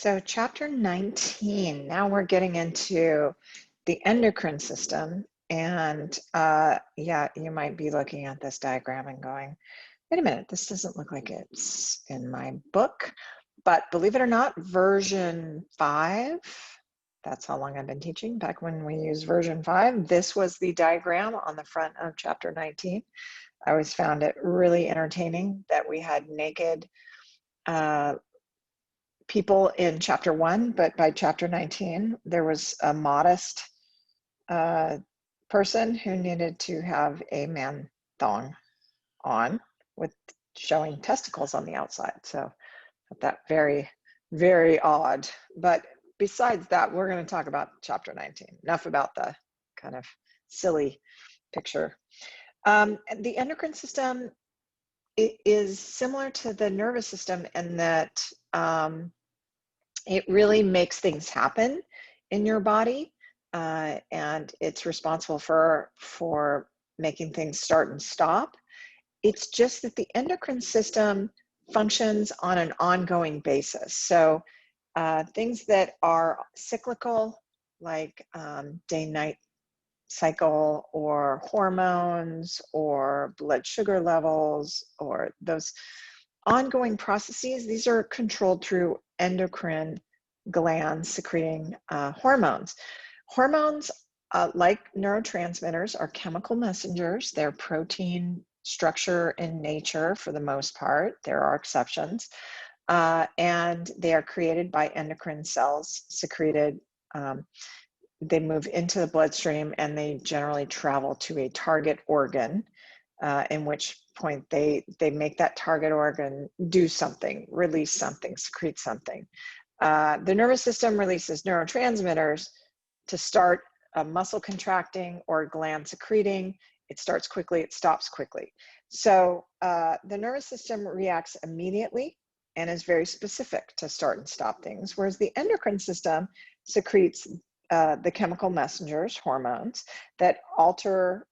So chapter 19, now we're getting into the endocrine system. And yeah, you might be looking at this diagram and going, wait a minute, this doesn't look like it's in my book. But believe it or not, version 5, that's how long I've been teaching. Back when we used version 5, this was the diagram on the front of chapter 19. I always found it really entertaining that we had naked people in chapter 1, but by chapter 19, there was a modest person who needed to have a man thong on with showing testicles on the outside. So that very, very odd. But besides that, we're going to talk about chapter 19. Enough about the kind of silly picture. The endocrine system is similar to the nervous system in that it really makes things happen in your body, and it's responsible for making things start and stop. It's just that the endocrine system functions on an ongoing basis. So things that are cyclical, like day-night cycle or hormones or blood sugar levels or those ongoing processes, these are controlled through endocrine glands secreting hormones. Hormones, like neurotransmitters, are chemical messengers. They're protein structure in nature for the most part. There are exceptions. And they are created by endocrine cells secreted. They move into the bloodstream and they generally travel to a target organ, in which point they make that target organ do something, release something, secrete something. The nervous system releases neurotransmitters to start a muscle contracting or gland secreting. It starts quickly, it stops quickly. So the nervous system reacts immediately and is very specific to start and stop things, whereas the endocrine system secretes the chemical messengers, hormones, that alter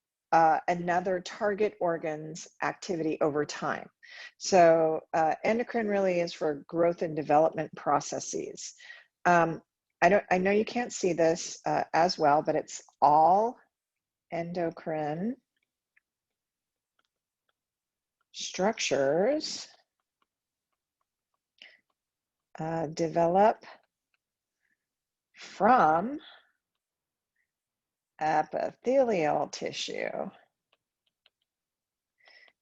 another target organ's activity over time. So endocrine really is for growth and development processes. I know you can't see this as well, but it's all endocrine structures develop from epithelial tissue.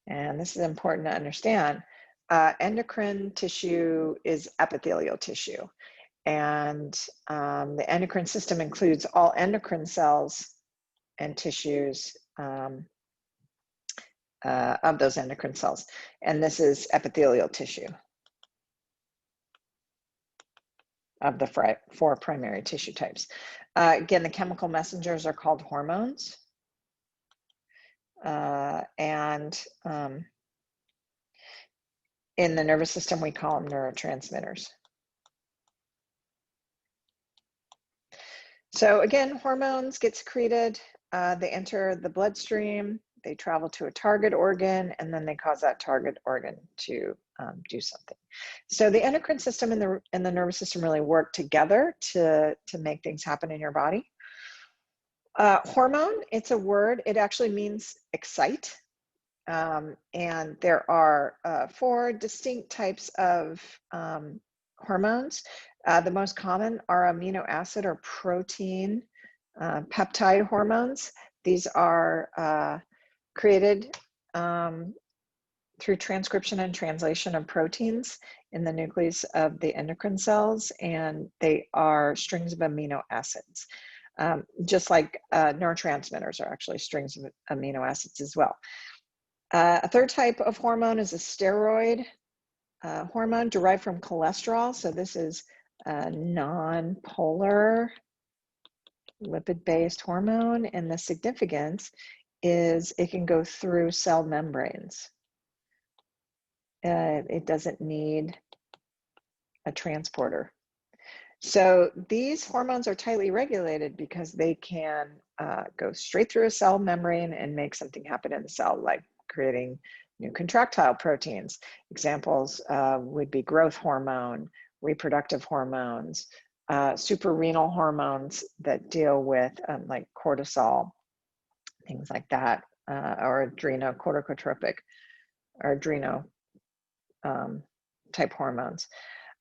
And this is important to understand. Endocrine tissue is epithelial tissue. And the endocrine system includes all endocrine cells and tissues of those endocrine cells. And this is epithelial tissue of the 4 primary tissue types. Again, the chemical messengers are called hormones. And in the nervous system, we call them neurotransmitters. So again, hormones get secreted, they enter the bloodstream, they travel to a target organ, and then they cause that target organ to do something. So the endocrine system and the nervous system really work together to make things happen in your body. Hormone, it's a word, it actually means excite. And there are 4 distinct types of hormones. The most common are amino acid or protein peptide hormones. These are created through transcription and translation of proteins in the nucleus of the endocrine cells, and they are strings of amino acids. Just like neurotransmitters are actually strings of amino acids as well. A 3rd type of hormone is a steroid hormone derived from cholesterol. So this is a non-polar lipid-based hormone, and the significance is it can go through cell membranes. It doesn't need a transporter. So these hormones are tightly regulated because they can go straight through a cell membrane and make something happen in the cell, like creating new contractile proteins. Examples would be growth hormone reproductive hormones, suprarenal hormones that deal with like cortisol, things like that, or adrenocorticotropic or adreno type hormones.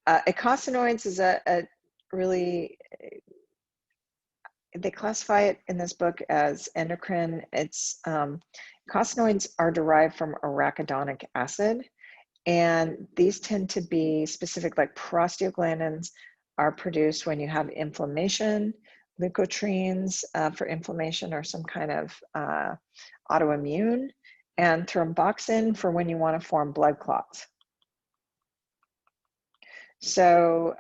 Eicosanoids is a really, they classify it in this book as endocrine. It's eicosanoids are derived from arachidonic acid, and these tend to be specific, like prostaglandins are produced when you have inflammation, leukotrienes for inflammation or some kind of autoimmune, and thromboxane for when you want to form blood clots. So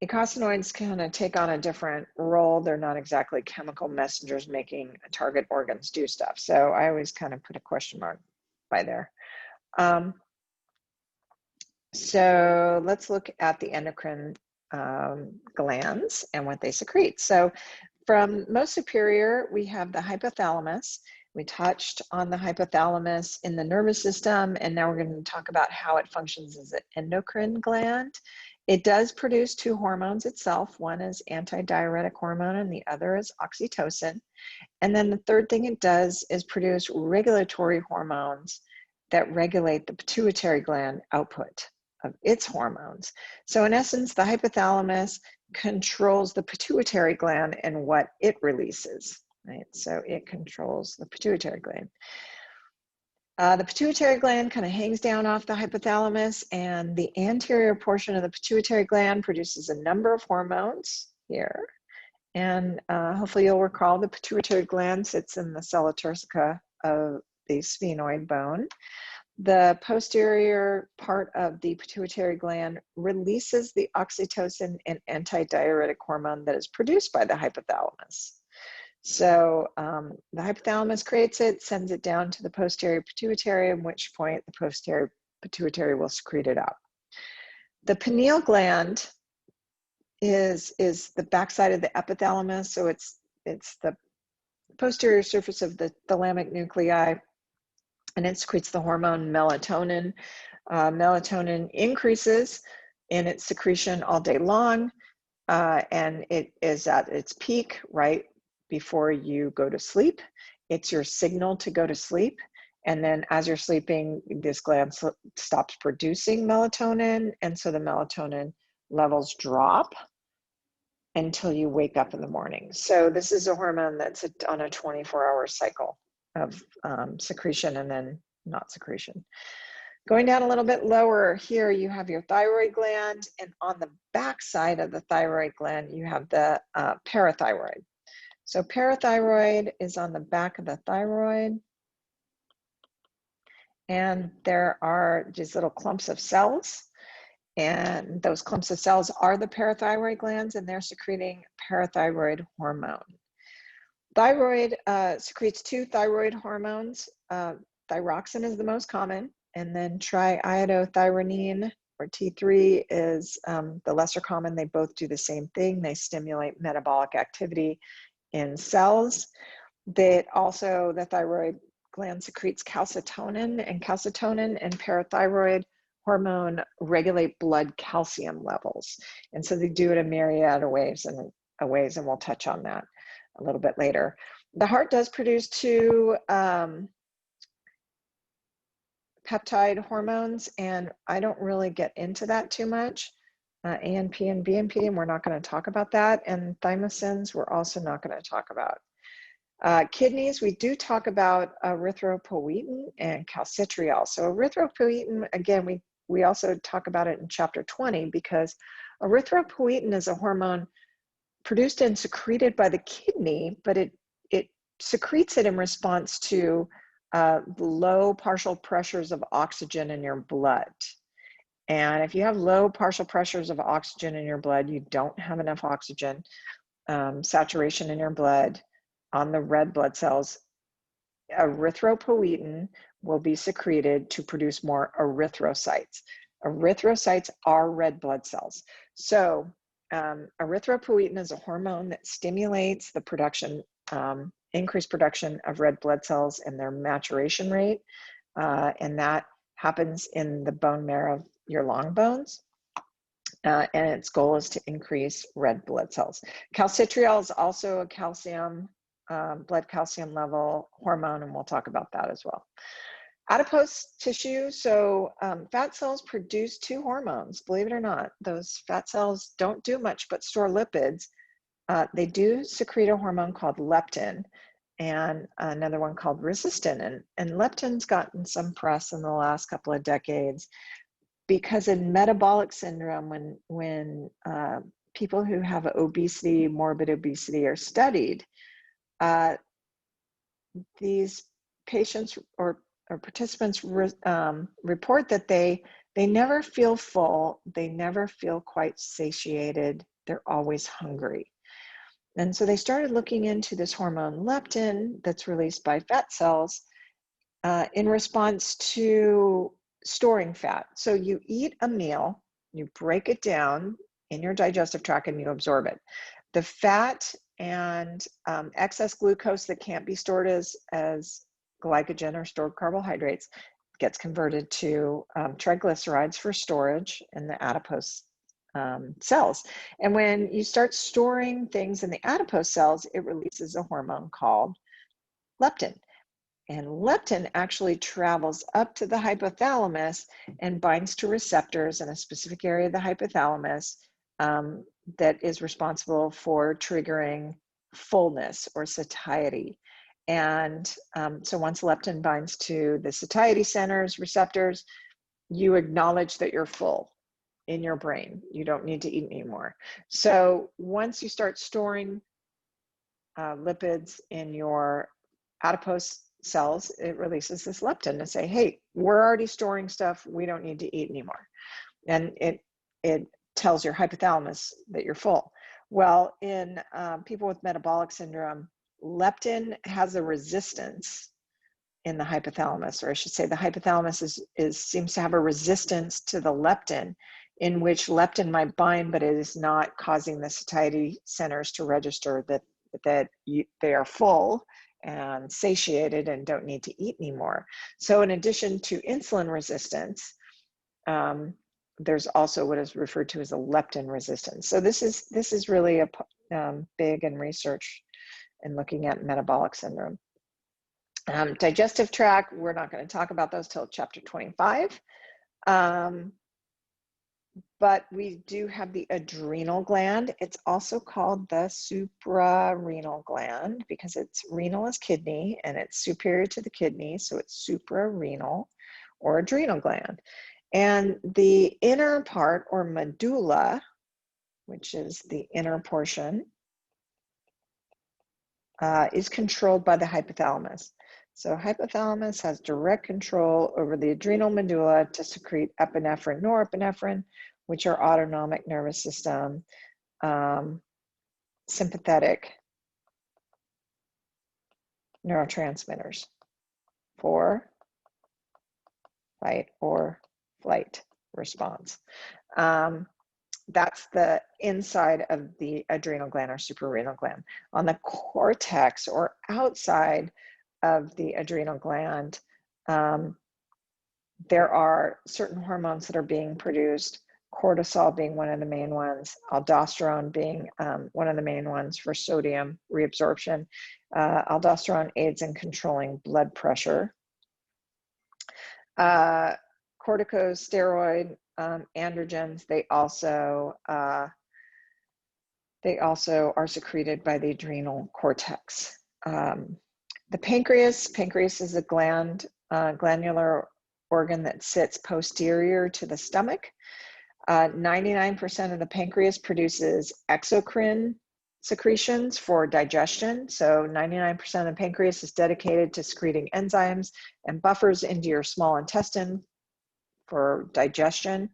eicosanoids kind of take on a different role. They're not exactly chemical messengers making target organs do stuff. So I always kind of put a question mark by there. So let's look at the endocrine glands and what they secrete. So from most superior, we have the hypothalamus. We touched on the hypothalamus in the nervous system, and now we're going to talk about how it functions as an endocrine gland. It does produce two hormones itself. One is antidiuretic hormone and the other is oxytocin. And then the third thing it does is produce regulatory hormones that regulate the pituitary gland output of its hormones. So in essence, the hypothalamus controls the pituitary gland and what it releases, right? So it controls the pituitary gland. The pituitary gland kind of hangs down off the hypothalamus, and the anterior portion of the pituitary gland produces a number of hormones here. And hopefully you'll recall the pituitary gland sits in the sella turcica of the sphenoid bone. The posterior part of the pituitary gland releases the oxytocin and antidiuretic hormone that is produced by the hypothalamus. So the hypothalamus creates it, sends it down to the posterior pituitary, at which point the posterior pituitary will secrete it out. The pineal gland is the backside of the epithalamus, so it's the posterior surface of the thalamic nuclei, and it secretes the hormone melatonin. Melatonin increases in its secretion all day long, and it is at its peak right before you go to sleep. It's your signal to go to sleep. And then as you're sleeping, this gland stops producing melatonin. And so the melatonin levels drop until you wake up in the morning. So this is a hormone that's on a 24-hour cycle of secretion and then not secretion. Going down a little bit lower here, you have your thyroid gland, and on the back side of the thyroid gland, you have the parathyroid. So parathyroid is on the back of the thyroid, and there are these little clumps of cells, and those clumps of cells are the parathyroid glands, and they're secreting parathyroid hormone. Thyroid secretes two thyroid hormones. Thyroxine is the most common, and then triiodothyronine, or T3, is the lesser common. They both do the same thing. They stimulate metabolic activity in cells. The thyroid gland secretes calcitonin, and calcitonin and parathyroid hormone regulate blood calcium levels. And so they do it a myriad of ways, and we'll touch on that a little bit later. The heart does produce two peptide hormones, and I don't really get into that too much. ANP and BNP, and we're not going to talk about that. And thymosins, we're also not going to talk about. Kidneys, we do talk about erythropoietin and calcitriol. So erythropoietin, again, we also talk about it in chapter 20, because erythropoietin is a hormone produced and secreted by the kidney, but it secretes it in response to low partial pressures of oxygen in your blood. And if you have low partial pressures of oxygen in your blood, you don't have enough oxygen saturation in your blood on the red blood cells, erythropoietin will be secreted to produce more erythrocytes. Erythrocytes are red blood cells. So erythropoietin is a hormone that stimulates the production, increased production of red blood cells and their maturation rate. And that happens in the bone marrow of your long bones. and its goal is to increase red blood cells. Calcitriol is also a calcium, blood calcium level hormone, and we'll talk about that as well. Adipose tissue, so fat cells produce two hormones, believe it or not. Those fat cells don't do much but store lipids. They do secrete a hormone called leptin and another one called resistin. And leptin's gotten some press in the last couple of decades because in metabolic syndrome, when people who have obesity, morbid obesity are studied, these patients or participants report that they never feel full, they never feel quite satiated, they're always hungry. And so they started looking into this hormone leptin that's released by fat cells in response to storing fat. So you eat a meal, you break it down in your digestive tract and you absorb it. The fat and excess glucose that can't be stored as glycogen or stored carbohydrates gets converted to triglycerides for storage in the adipose cells. And when you start storing things in the adipose cells, it releases a hormone called leptin. And leptin actually travels up to the hypothalamus and binds to receptors in a specific area of the hypothalamus that is responsible for triggering fullness or satiety. And so once leptin binds to the satiety centers, receptors, you acknowledge that you're full in your brain. You don't need to eat anymore. So once you start storing lipids in your adipose cells, it releases this leptin to say, hey, we're already storing stuff, we don't need to eat anymore. And it tells your hypothalamus that you're full. Well, in people with metabolic syndrome, leptin has a resistance in the hypothalamus, or I should say the hypothalamus seems to have a resistance to the leptin, in which leptin might bind, but it is not causing the satiety centers to register that they are full and satiated and don't need to eat anymore. So in addition to insulin resistance, there's also what is referred to as a leptin resistance. So this is really a big in research in looking at metabolic syndrome. Digestive tract, we're not going to talk about those till chapter 25. But we do have the adrenal gland. It's also called the suprarenal gland because it's renal is kidney and it's superior to the kidney, so it's suprarenal or adrenal gland. And the inner part or medulla, which is the inner portion, is controlled by the hypothalamus. So hypothalamus has direct control over the adrenal medulla to secrete epinephrine, norepinephrine, which are autonomic nervous system, sympathetic neurotransmitters for fight or flight response. That's the inside of the adrenal gland or suprarenal gland. On the cortex or outside of the adrenal gland, there are certain hormones that are being produced, cortisol being one of the main ones, aldosterone being one of the main ones for sodium reabsorption. Aldosterone aids in controlling blood pressure. Corticosteroid, androgens, they also are secreted by the adrenal cortex. The pancreas is a glandular organ that sits posterior to the stomach. 99% of the pancreas produces exocrine secretions for digestion. So 99% of the pancreas is dedicated to secreting enzymes and buffers into your small intestine for digestion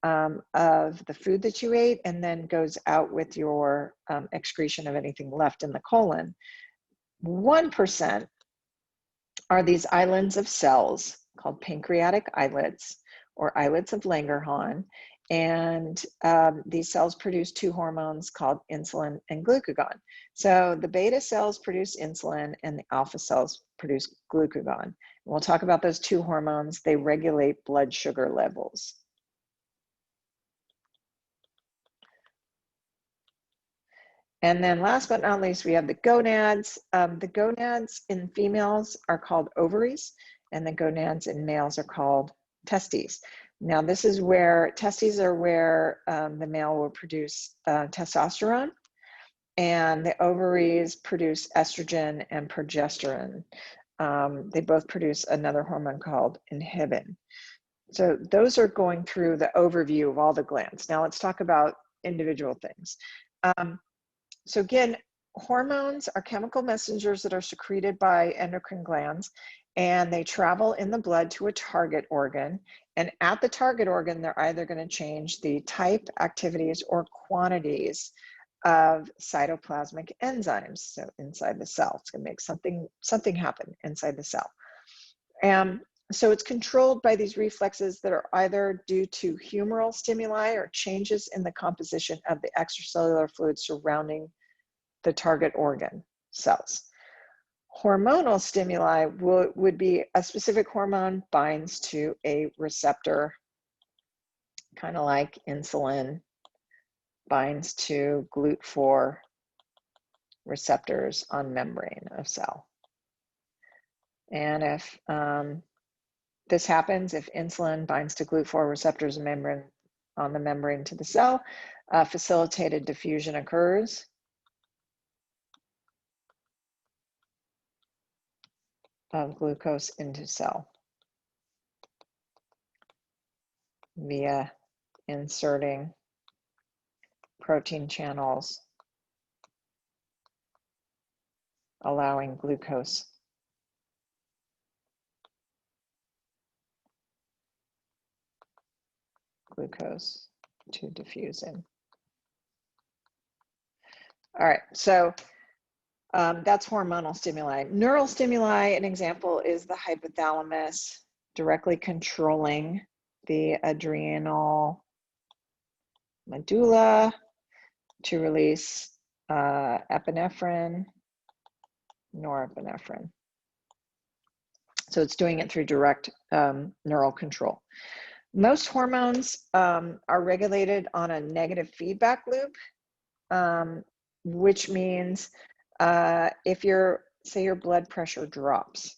of the food that you ate, and then goes out with your excretion of anything left in the colon. 1% are these islands of cells called pancreatic islets or islets of Langerhans. And these cells produce two hormones called insulin and glucagon. So the beta cells produce insulin and the alpha cells produce glucagon. And we'll talk about those two hormones. They regulate blood sugar levels. And then last but not least, we have the gonads. The gonads in females are called ovaries, and the gonads in males are called testes. Now, this is where testes are where the male will produce testosterone, and the ovaries produce estrogen and progesterone. They both produce another hormone called inhibin. So those are going through the overview of all the glands. Now let's talk about individual things. So again, hormones are chemical messengers that are secreted by endocrine glands, and they travel in the blood to a target organ. And at the target organ, they're either going to change the type, activities, or quantities of cytoplasmic enzymes. So inside the cell, it's going to make something happen inside the cell. So it's controlled by these reflexes that are either due to humoral stimuli or changes in the composition of the extracellular fluid surrounding the target organ cells. Hormonal stimuli would be a specific hormone binds to a receptor, kind of like insulin binds to GLUT4 receptors on membrane of cell. And if this happens, if insulin binds to GLUT4 receptors on the membrane to the cell, facilitated diffusion occurs. Of glucose into cell via inserting protein channels, allowing glucose to diffuse in. All right, so that's hormonal stimuli. Neural stimuli, an example is the hypothalamus directly controlling the adrenal medulla to release epinephrine, norepinephrine. So it's doing it through direct neural control. Most hormones are regulated on a negative feedback loop, which means if say your blood pressure drops,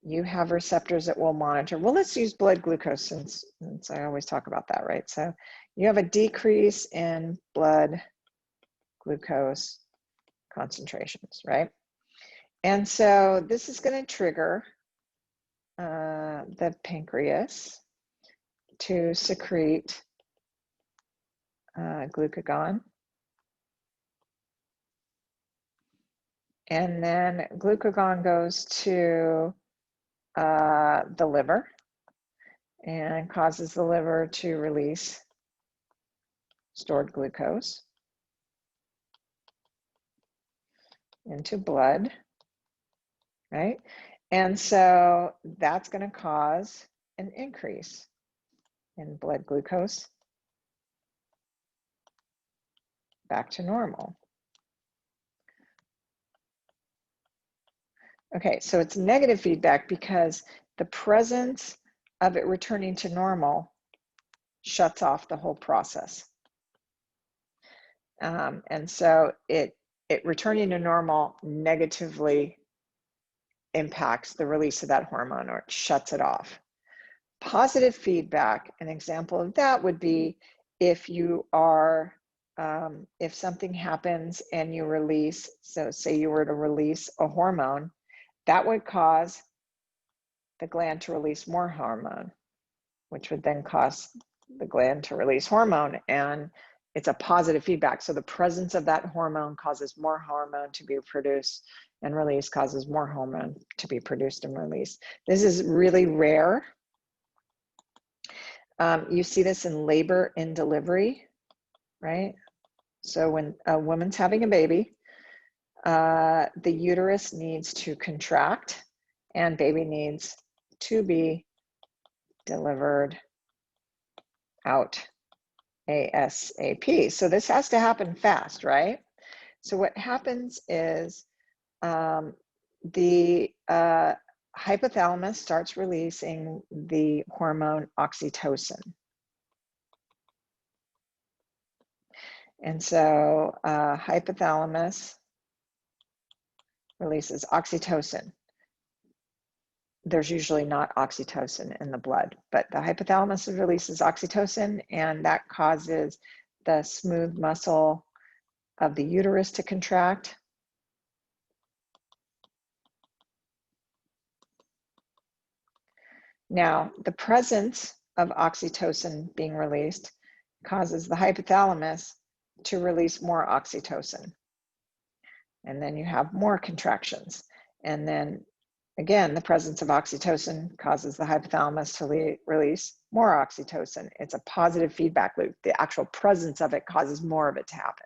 you have receptors that will monitor. Well, let's use blood glucose since I always talk about that, right? So you have a decrease in blood glucose concentrations, right? And so this is going to trigger the pancreas to secrete glucagon. And then glucagon goes to the liver and causes the liver to release stored glucose into blood, right? And so that's going to cause an increase in blood glucose back to normal. Okay, so it's negative feedback because the presence of it returning to normal shuts off the whole process. And so it returning to normal negatively impacts the release of that hormone, or it shuts it off. Positive feedback, an example of that would be if you are, if something happens and you release, so say you were to release a hormone, that would cause the gland to release more hormone, which would then cause the gland to release hormone, and it's a positive feedback. So the presence of that hormone causes more hormone to be produced and released, causes more hormone to be produced and released. This is really rare. You see this in labor and delivery, right? So when a woman's having a baby, the uterus needs to contract and baby needs to be delivered out ASAP. So this has to happen fast, right? So what happens is the hypothalamus starts releasing the hormone oxytocin. And so hypothalamus releases oxytocin. There's usually not oxytocin in the blood, but the hypothalamus releases oxytocin, and that causes the smooth muscle of the uterus to contract. Now, the presence of oxytocin being released causes the hypothalamus to release more oxytocin. And then you have more contractions. And then again, the presence of oxytocin causes the hypothalamus to release more oxytocin. It's a positive feedback loop. The actual presence of it causes more of it to happen.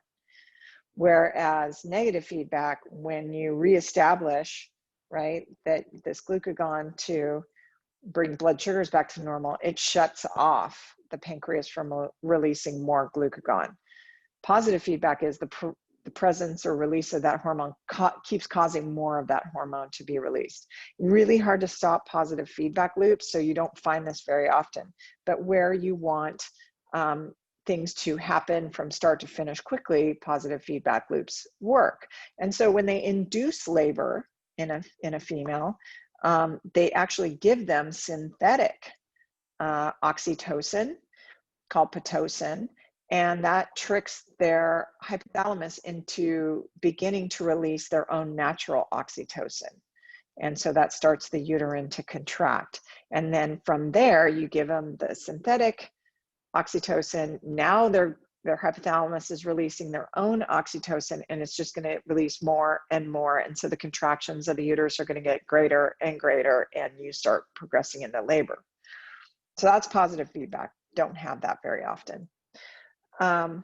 Whereas negative feedback, when you reestablish, right, that this glucagon to bring blood sugars back to normal, it shuts off the pancreas from releasing more glucagon. Positive feedback is the presence or release of that hormone keeps causing more of that hormone to be released. Really hard to stop positive feedback loops, so you don't find this very often. But where you want things to happen from start to finish quickly, positive feedback loops work. And so when they induce labor in a female, they actually give them synthetic oxytocin called Pitocin, and that tricks their hypothalamus into beginning to release their own natural oxytocin. And so that starts the uterine to contract. And then from there, you give them the synthetic oxytocin. Now their hypothalamus is releasing their own oxytocin, and it's just going to release more and more. And so the contractions of the uterus are going to get greater and greater, and you start progressing into labor. So that's positive feedback. Don't have that very often. Let's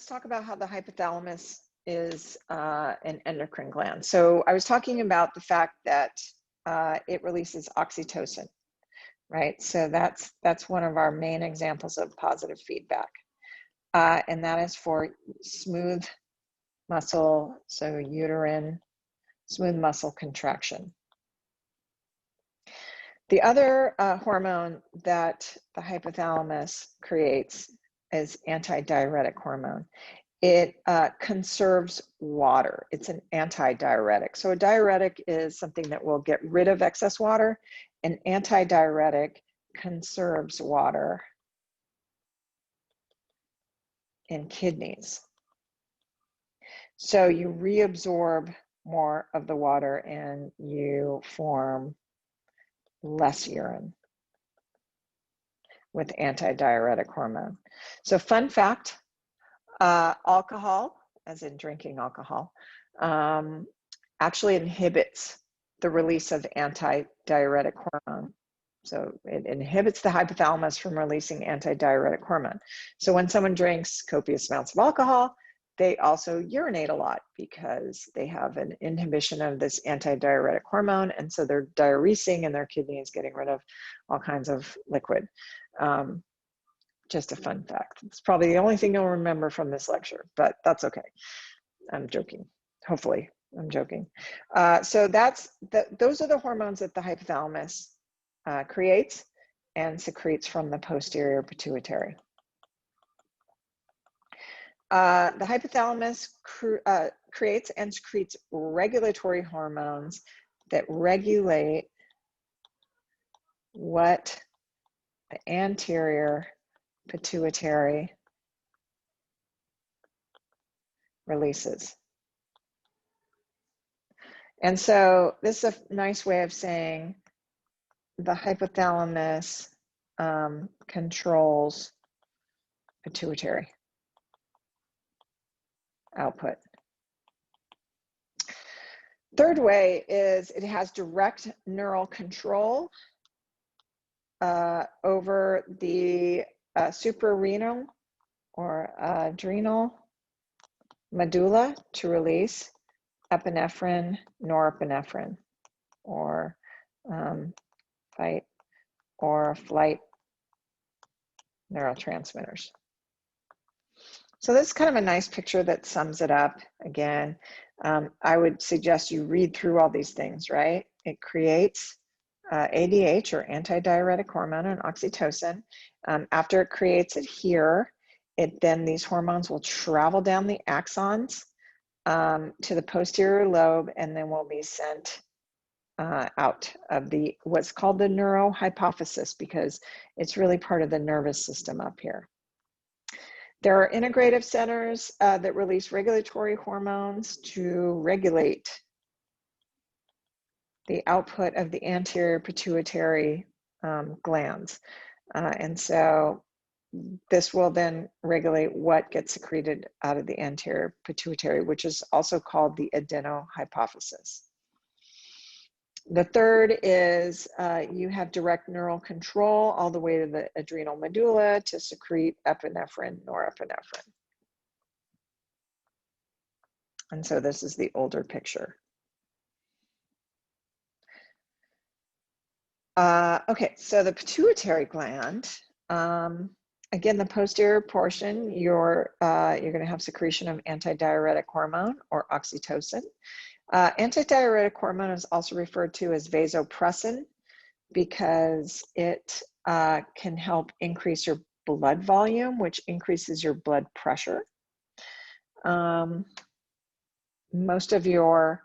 talk about how the hypothalamus is an endocrine gland. So I was talking about the fact that it releases oxytocin, right? So that's one of our main examples of positive feedback. And that is for smooth muscle, so uterine, smooth muscle contraction. The other hormone that the hypothalamus creates is antidiuretic hormone. It conserves water. It's an antidiuretic. So a diuretic is something that will get rid of excess water. An antidiuretic conserves water in kidneys. So you reabsorb more of the water and you form less urine with antidiuretic hormone. So fun fact, alcohol, as in drinking alcohol, actually inhibits the release of antidiuretic hormone. So it inhibits the hypothalamus from releasing antidiuretic hormone. So when someone drinks copious amounts of alcohol, they also urinate a lot because they have an inhibition of this antidiuretic hormone, and so they're diuresing and their kidney is getting rid of all kinds of liquid. Just a fun fact. It's probably the only thing you'll remember from this lecture, but that's okay. I'm joking. Hopefully, I'm joking. So those are the hormones that the hypothalamus creates and secretes from the posterior pituitary. The hypothalamus creates and secretes regulatory hormones that regulate what the anterior pituitary releases. And so this is a nice way of saying the hypothalamus controls pituitary output. Third way is it has direct neural control over the suprarenal or adrenal medulla to release epinephrine, norepinephrine, or fight or flight neurotransmitters. So this is kind of a nice picture that sums it up. Again, I would suggest you read through all these things, right? It creates ADH, or antidiuretic hormone, and oxytocin. After it creates it here, then these hormones will travel down the axons to the posterior lobe, and then will be sent out of what's called the neurohypophysis, because it's really part of the nervous system up here. There are integrative centers that release regulatory hormones to regulate the output of the anterior pituitary glands. And so this will then regulate what gets secreted out of the anterior pituitary, which is also called the adenohypophysis. The third is you have direct neural control all the way to the adrenal medulla to secrete epinephrine, norepinephrine. And so this is the older picture. Okay, so the pituitary gland, again, the posterior portion, you're going to have secretion of antidiuretic hormone, or oxytocin. Antidiuretic hormone is also referred to as vasopressin because it can help increase your blood volume, which increases your blood pressure. Most of your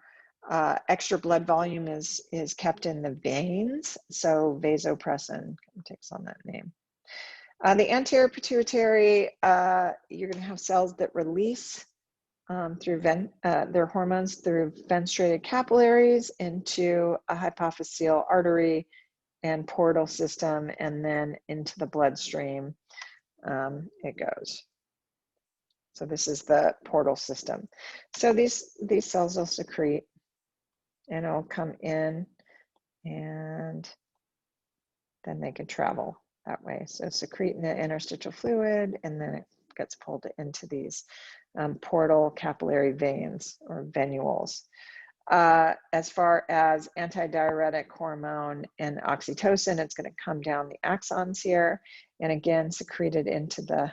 extra blood volume is kept in the veins, so vasopressin takes on that name. The anterior pituitary, you're going to have cells that release through their hormones through fenestrated capillaries into a hypophyseal artery and portal system, and then into the bloodstream it goes. So this is the portal system. So these cells will secrete, and it'll come in, and then they can travel that way. So secrete in the interstitial fluid, and then it gets pulled into these portal capillary veins, or venules. As far as antidiuretic hormone and oxytocin, it's going to come down the axons here, and again secreted into the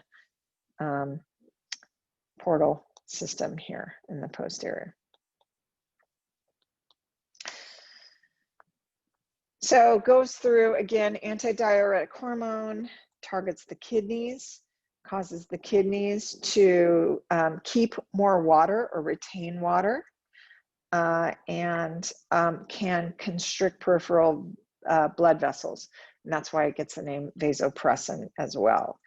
portal system here in the posterior. So goes through, again, antidiuretic hormone targets the kidneys, causes the kidneys to keep more water or retain water, and can constrict peripheral blood vessels. And that's why it gets the name vasopressin as well.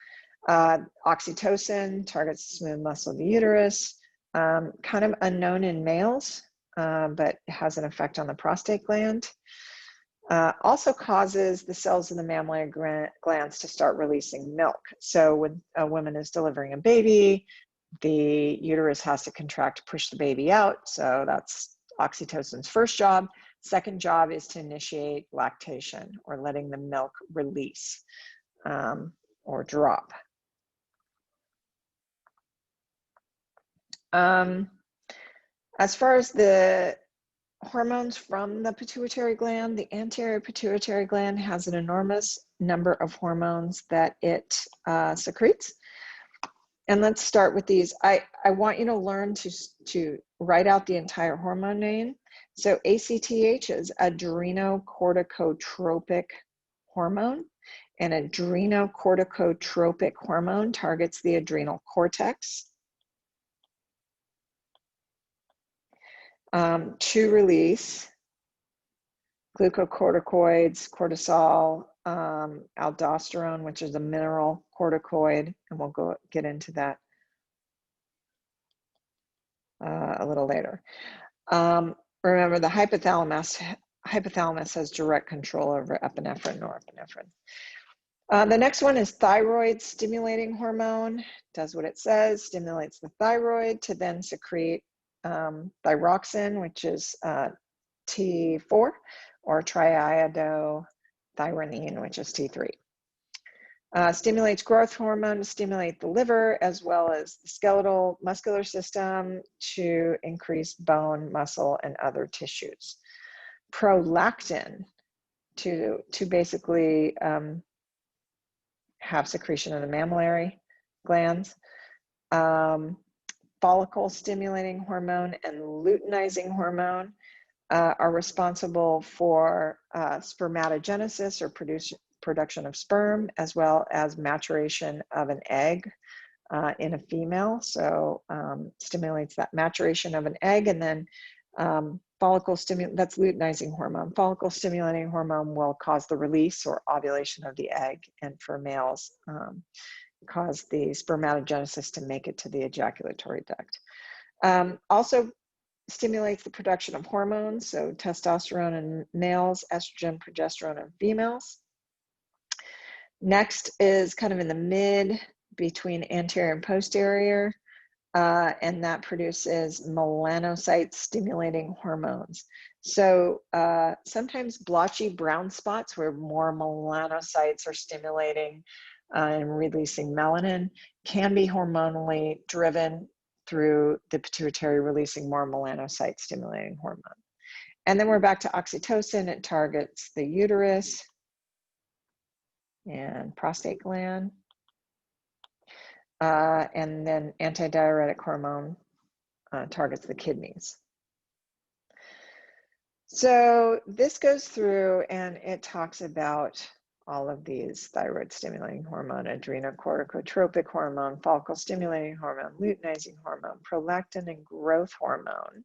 Oxytocin targets the smooth muscle of the uterus, kind of unknown in males, but has an effect on the prostate gland. Also causes the cells in the mammary glands to start releasing milk. So when a woman is delivering a baby, the uterus has to contract to push the baby out. So that's oxytocin's first job. Second job is to initiate lactation, or letting the milk release or drop. As far as the hormones from the pituitary gland, the anterior pituitary gland has an enormous number of hormones that it secretes. And let's start with these. I want you to learn to write out the entire hormone name. So ACTH is adrenocorticotropic hormone, and adrenocorticotropic hormone targets the adrenal cortex. To release glucocorticoids, cortisol, aldosterone, which is a mineral corticoid, and we'll get into that a little later. Remember, the hypothalamus has direct control over epinephrine, norepinephrine. The next one is thyroid stimulating hormone. Does what it says, stimulates the thyroid to then secrete thyroxine, which is T4, or triiodothyronine, which is T3. Stimulates growth hormone to stimulate the liver, as well as the skeletal muscular system to increase bone, muscle, and other tissues. Prolactin to basically have secretion in the mammillary glands. Follicle stimulating hormone and luteinizing hormone are responsible for spermatogenesis or production of sperm, as well as maturation of an egg in a female. So stimulates that maturation of an egg, and then follicle stimulating, that's luteinizing hormone. Follicle stimulating hormone will cause the release or ovulation of the egg, and for males, cause the spermatogenesis to make it to the ejaculatory duct. Also stimulates the production of hormones, so testosterone in males, estrogen, progesterone in females. Next is kind of in the mid between anterior and posterior, and that produces melanocyte stimulating hormones. So sometimes blotchy brown spots where more melanocytes are stimulating and releasing melanin can be hormonally driven through the pituitary releasing more melanocyte stimulating hormone. And then we're back to oxytocin. It targets the uterus and prostate gland. And then antidiuretic hormone targets the kidneys. So this goes through and it talks about all of these: thyroid stimulating hormone, adrenocorticotropic hormone, follicle stimulating hormone, luteinizing hormone, prolactin, and growth hormone.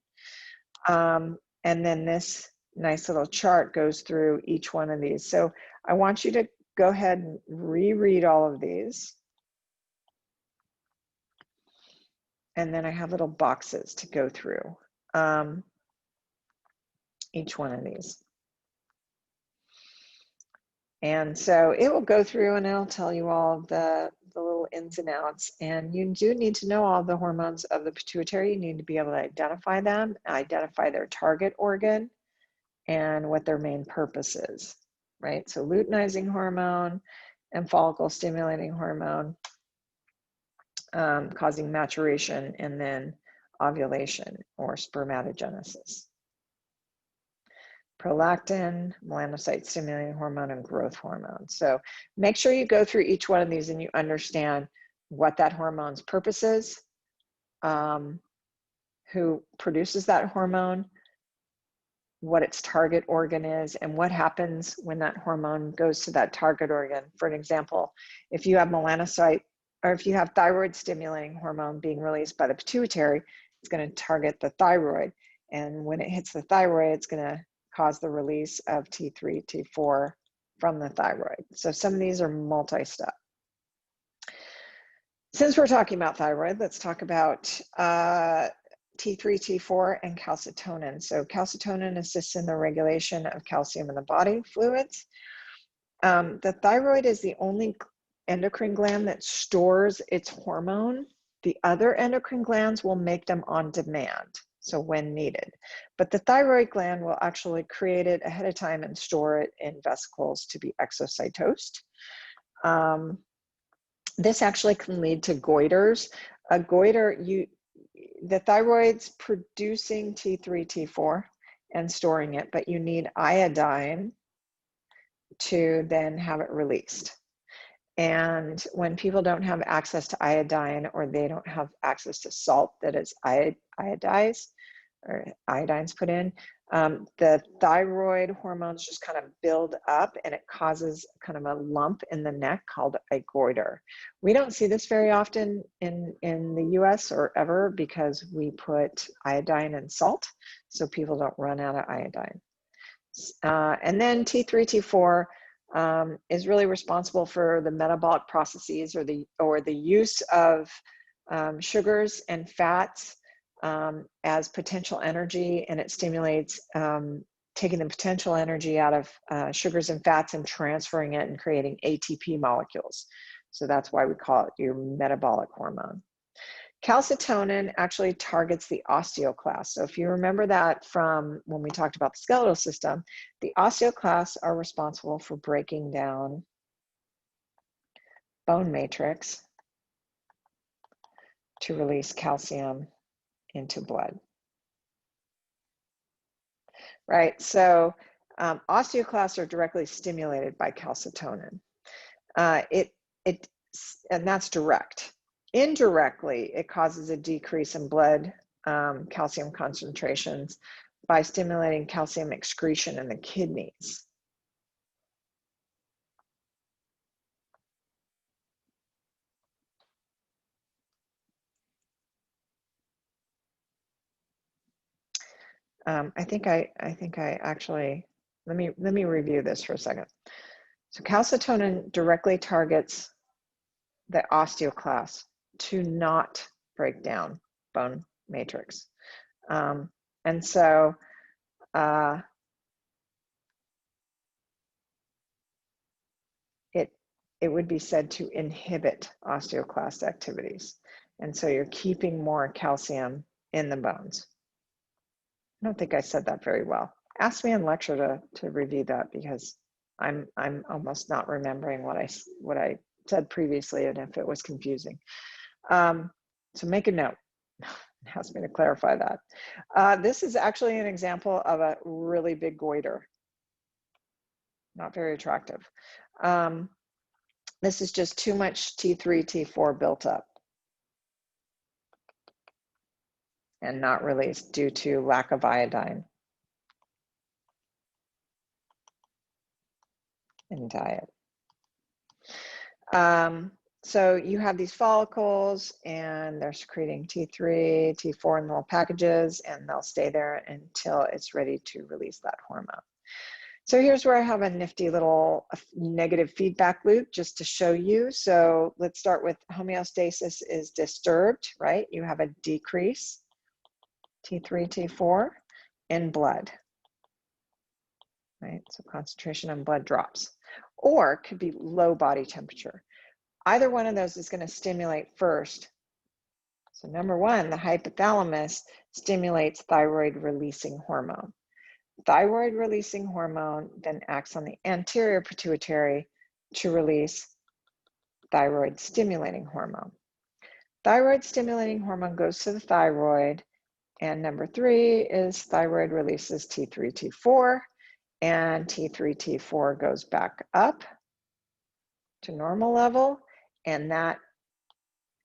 And then this nice little chart goes through each one of these. So I want you to go ahead and reread all of these. And then I have little boxes to go through each one of these. And so it will go through and it'll tell you all of the little ins and outs. And you do need to know all the hormones of the pituitary. You need to be able to identify them, identify their target organ, and what their main purpose is, right? So luteinizing hormone and follicle stimulating hormone, causing maturation and then ovulation or spermatogenesis. Prolactin, melanocyte stimulating hormone, and growth hormone. So make sure you go through each one of these and you understand what that hormone's purpose is, who produces that hormone, what its target organ is, and what happens when that hormone goes to that target organ. For an example, if you have melanocyte, or if you have thyroid stimulating hormone being released by the pituitary, it's going to target the thyroid. And when it hits the thyroid, it's going to cause the release of T3, T4 from the thyroid. So some of these are multi-step. Since we're talking about thyroid, let's talk about T3, T4, and calcitonin. So calcitonin assists in the regulation of calcium in the body fluids. The thyroid is the only endocrine gland that stores its hormone. The other endocrine glands will make them on demand, so when needed. But the thyroid gland will actually create it ahead of time and store it in vesicles to be exocytosed. This actually can lead to goiters. A goiter, the thyroid's producing T3, T4 and storing it, but you need iodine to then have it released. And when people don't have access to iodine, or they don't have access to salt that is iodized or iodine's put in, the thyroid hormones just kind of build up and it causes kind of a lump in the neck called a goiter. We don't see this very often in the US or ever, because we put iodine in salt so people don't run out of iodine. And then T3, T4 is really responsible for the metabolic processes or the use of sugars and fats as potential energy, and it stimulates taking the potential energy out of sugars and fats and transferring it and creating ATP molecules. So that's why we call it your metabolic hormone. Calcitonin actually targets the osteoclasts. So if you remember that from when we talked about the skeletal system, the osteoclasts are responsible for breaking down bone matrix to release calcium into blood. Right, so osteoclasts are directly stimulated by calcitonin. And that's direct. Indirectly, it causes a decrease in blood calcium concentrations by stimulating calcium excretion in the kidneys. I think I actually, let me review this for a second. So calcitonin directly targets the osteoclast to not break down bone matrix. And so it would be said to inhibit osteoclast activities. And so you're keeping more calcium in the bones. I don't think I said that very well. Ask me in lecture to review that, because I'm almost not remembering what I said previously, and if it was confusing. So make a note. Ask me to clarify that. This is actually an example of a really big goiter. Not very attractive. This is just too much T3, T4 built up and not released due to lack of iodine in diet. So you have these follicles, and they're secreting T3, T4 in little packages, and they'll stay there until it's ready to release that hormone. So here's where I have a nifty little negative feedback loop just to show you. So let's start with homeostasis is disturbed, right? You have a decrease, T3, T4 in blood, right? So concentration in blood drops, or it could be low body temperature. Either one of those is going to stimulate first. So number one, the hypothalamus stimulates thyroid releasing hormone. Thyroid releasing hormone then acts on the anterior pituitary to release thyroid stimulating hormone. Thyroid stimulating hormone goes to the thyroid, and number three is thyroid releases T3, T4, and T3, T4 goes back up to normal level, and that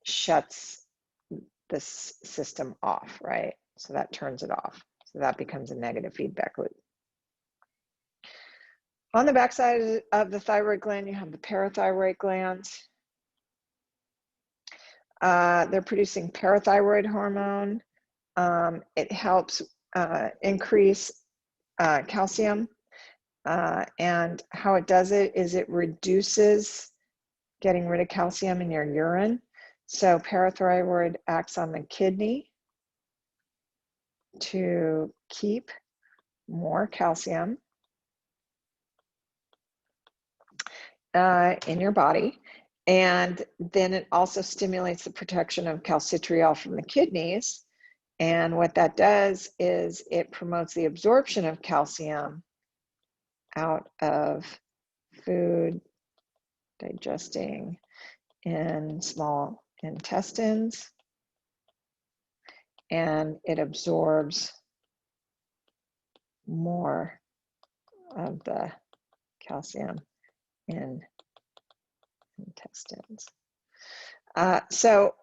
shuts this system off, right? So that turns it off. So that becomes a negative feedback loop. On the backside of the thyroid gland, you have the parathyroid glands. They're producing parathyroid hormone. It helps increase calcium. And how it does it is it reduces getting rid of calcium in your urine. So parathyroid acts on the kidney to keep more calcium in your body. And then it also stimulates the protection of calcitriol from the kidneys. And what that does is it promotes the absorption of calcium out of food, digesting in small intestines, and it absorbs more of the calcium in intestines. So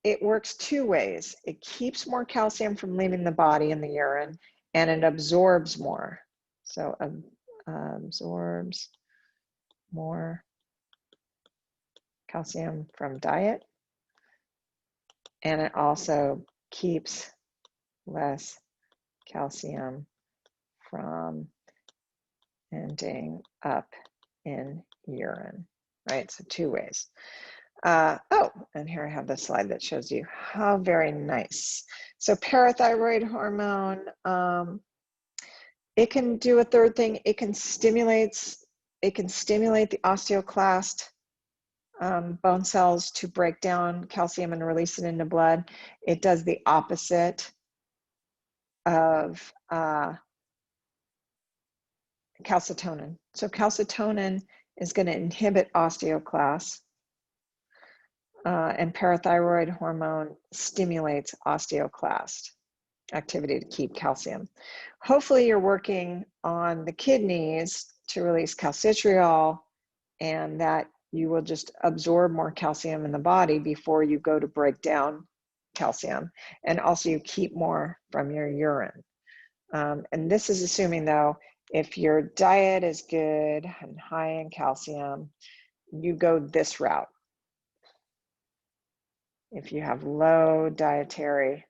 it works two ways. It keeps more calcium from leaving the body in the urine, and it absorbs more. So absorbs more calcium from diet, and it also keeps less calcium from ending up in urine, right? So two ways. Oh, and here I have the slide that shows you how very nice. So parathyroid hormone, it can do a third thing. It can stimulate the osteoclast bone cells to break down calcium and release it into blood. It does the opposite of calcitonin. So calcitonin is going to inhibit osteoclasts, and parathyroid hormone stimulates osteoclast activity to keep calcium. Hopefully you're working on the kidneys to release calcitriol, and that you will just absorb more calcium in the body before you go to break down calcium. And also you keep more from your urine. And this is assuming, though, if your diet is good and high in calcium, you go this route. If you have low dietary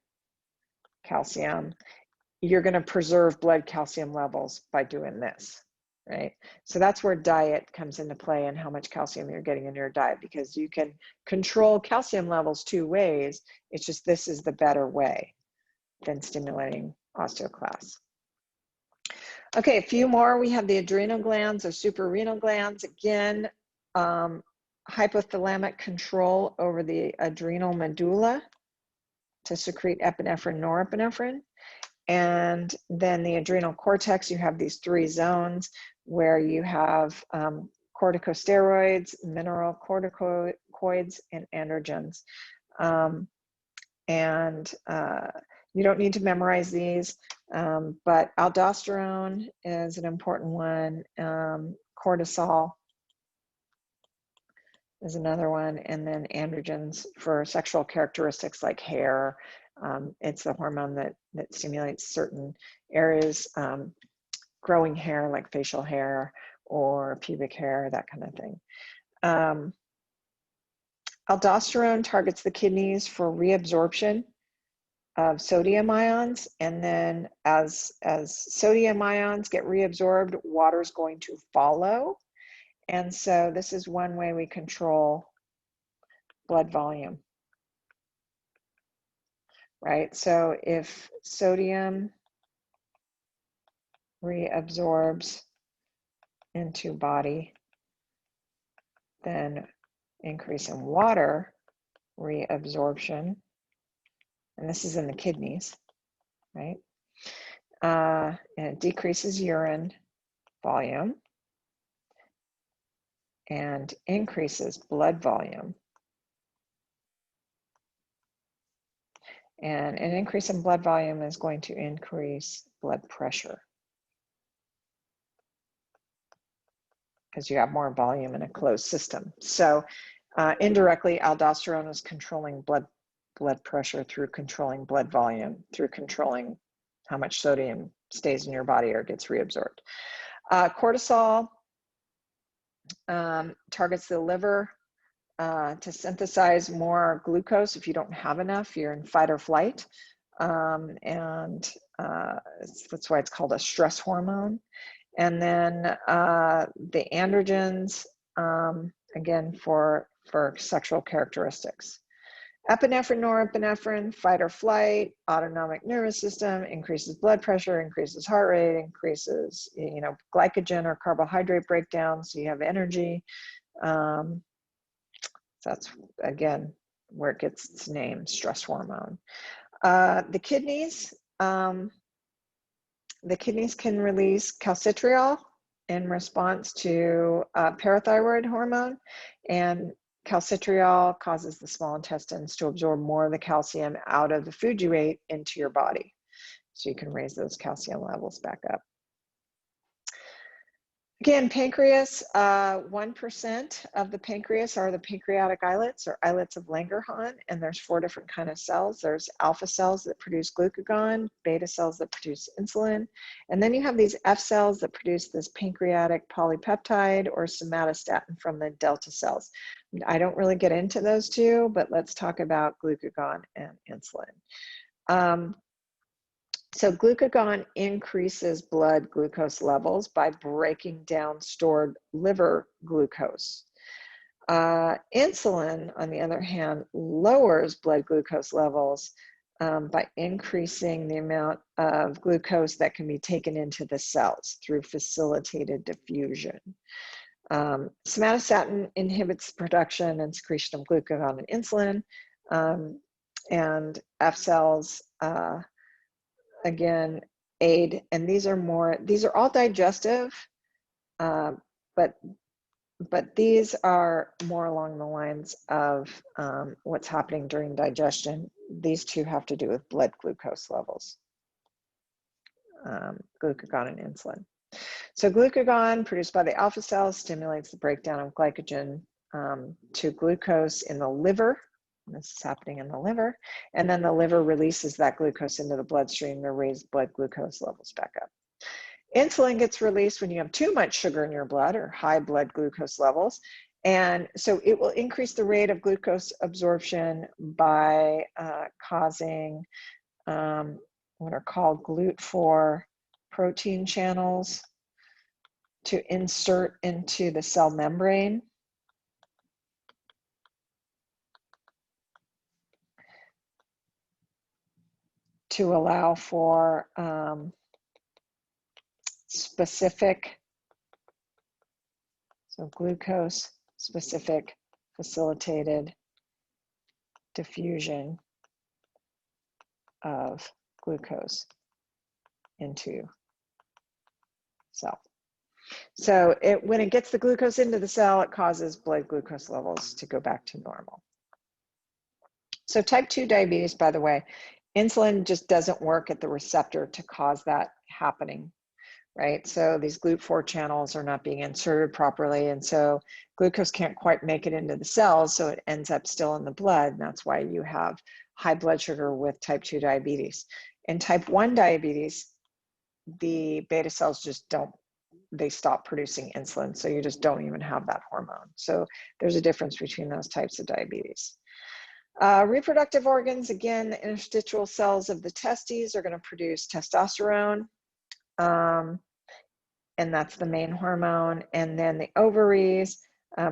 calcium, you're going to preserve blood calcium levels by doing this, right? So that's where diet comes into play and how much calcium you're getting in your diet, because you can control calcium levels two ways. It's just this is the better way than stimulating osteoclasts. Okay, a few more. We have the adrenal glands or suprarenal glands. Again, hypothalamic control over the adrenal medulla to secrete epinephrine, norepinephrine. And then the adrenal cortex, you have these three zones where you have corticosteroids, mineralocorticoids, and androgens. You don't need to memorize these, but aldosterone is an important one. Cortisol is another one, and then androgens for sexual characteristics like hair. It's the hormone that stimulates certain areas, growing hair like facial hair or pubic hair, that kind of thing. Aldosterone targets the kidneys for reabsorption of sodium ions, and then as sodium ions get reabsorbed, water is going to follow. And so this is one way we control blood volume, right? So if sodium reabsorbs into body, then increase in water reabsorption, and this is in the kidneys, right? And it decreases urine volume and increases blood volume. And an increase in blood volume is going to increase blood pressure because you have more volume in a closed system. So indirectly, aldosterone is controlling blood pressure through controlling blood volume, through controlling how much sodium stays in your body or gets reabsorbed. Cortisol targets the liver to synthesize more glucose. If you don't have enough, you're in fight or flight. That's why it's called a stress hormone. And then the androgens, again, for sexual characteristics. Epinephrine, norepinephrine, fight or flight, autonomic nervous system, increases blood pressure, increases heart rate, increases, glycogen or carbohydrate breakdown, so you have energy. So that's, again, where it gets its name, stress hormone. The kidneys can release calcitriol in response to parathyroid hormone, and calcitriol causes the small intestines to absorb more of the calcium out of the food you ate into your body. So you can raise those calcium levels back up. Again, pancreas, 1% of the pancreas are the pancreatic islets or islets of Langerhans, and there's 4 different kinds of cells. There's alpha cells that produce glucagon, beta cells that produce insulin, and then you have these F cells that produce this pancreatic polypeptide or somatostatin from the delta cells. I don't really get into those two, but let's talk about glucagon and insulin. So glucagon increases blood glucose levels by breaking down stored liver glucose. Insulin, on the other hand, lowers blood glucose levels by increasing the amount of glucose that can be taken into the cells through facilitated diffusion. Somatostatin inhibits production and secretion of glucagon and insulin, and F cells again aid, and these are all digestive, but these are more along the lines of what's happening during digestion. These two have to do with blood glucose levels, glucagon and insulin. So glucagon produced by the alpha cells stimulates the breakdown of glycogen to glucose in the liver, And this is happening in the liver. And then the liver releases that glucose into the bloodstream to raise blood glucose levels back up. Insulin gets released when you have too much sugar in your blood or high blood glucose levels. And so it will increase the rate of glucose absorption by causing what are called GLUT4 protein channels to insert into the cell membrane. To allow for specific, so glucose specific facilitated diffusion of glucose into cell. So when it gets the glucose into the cell, it causes blood glucose levels to go back to normal. So type 2 diabetes, by the way, insulin just doesn't work at the receptor to cause that happening, right? So these GLUT4 channels are not being inserted properly, and so glucose can't quite make it into the cells, so it ends up still in the blood, and that's why you have high blood sugar with type 2 diabetes. In type 1 diabetes, the beta cells just they stop producing insulin, so you just don't even have that hormone. So there's a difference between those types of diabetes. Reproductive organs, again, the interstitial cells of the testes are going to produce testosterone, and that's the main hormone. And then the ovaries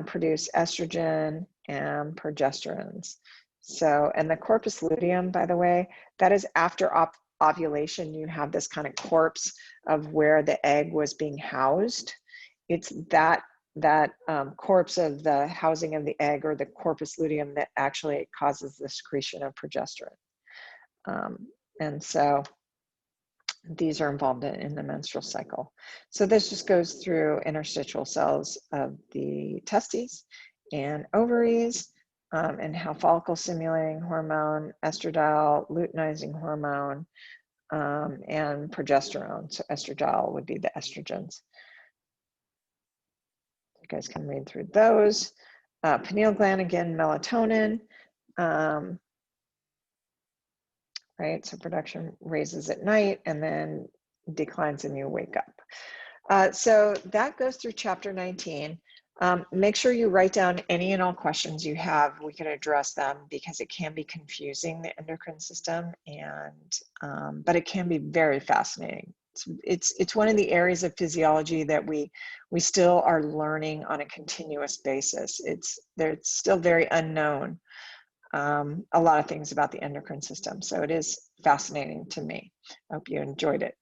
produce estrogen and progesterones. So, and the corpus luteum, by the way, that is after ovulation. You have this kind of corpse of where the egg was being housed. It's that corpse of the housing of the egg, or the corpus luteum, that actually causes the secretion of progesterone. And so these are involved in the menstrual cycle. So this just goes through interstitial cells of the testes and ovaries, and how follicle stimulating hormone, estradiol, luteinizing hormone, and progesterone. So estradiol would be the estrogens. You guys can read through those. Pineal gland, again, melatonin, right? So production raises at night and then declines when you wake up. So that goes through chapter 19. Make sure you write down any and all questions you have. We can address them, because it can be confusing, the endocrine system, and but it can be very fascinating. It's one of the areas of physiology that we still are learning on a continuous basis. It's still very unknown, a lot of things about the endocrine system. So it is fascinating to me. I hope you enjoyed it.